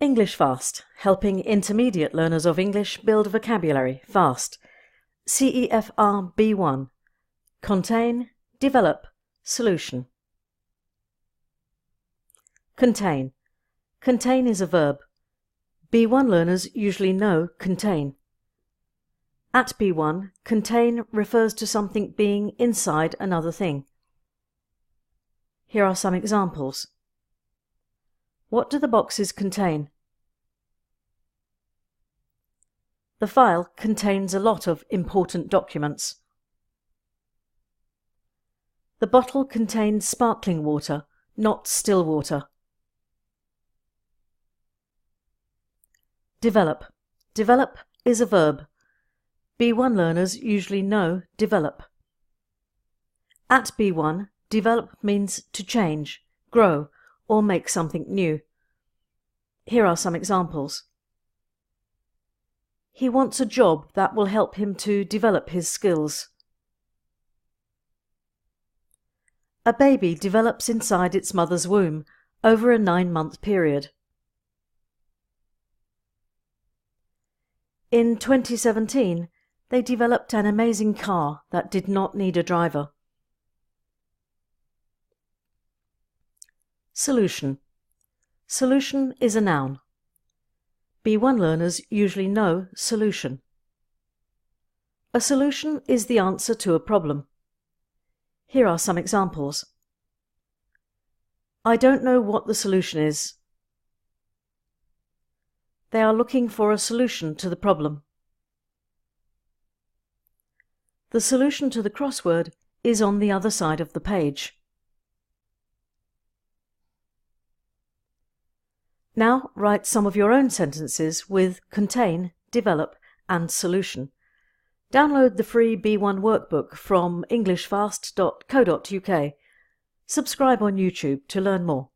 English Fast, helping intermediate learners of English build vocabulary fast. CEFR B1. Contain, develop, solution. Contain. Contain is a verb. B1 learners usually know contain. At B1, contain refers to something being inside another thing. Here are some examples. What do the boxes contain? The file contains a lot of important documents. The bottle contains sparkling water, not still water. Develop. Develop is a verb. B1 learners usually know develop. At B1, develop means to change, grow, or make something new. Here are some examples. He wants a job that will help him to develop his skills. A baby develops inside its mother's womb over a 9-month period. In 2017, they developed an amazing car that did not need a driver. Solution. Solution is a noun. B1 learners usually know solution. A solution is the answer to a problem. Here are some examples. I don't know what the solution is. They are looking for a solution to the problem. The solution to the crossword is on the other side of the page. Now write some of your own sentences with contain, develop and solution. Download the free B1 workbook from englishfast.co.uk. Subscribe on YouTube to learn more.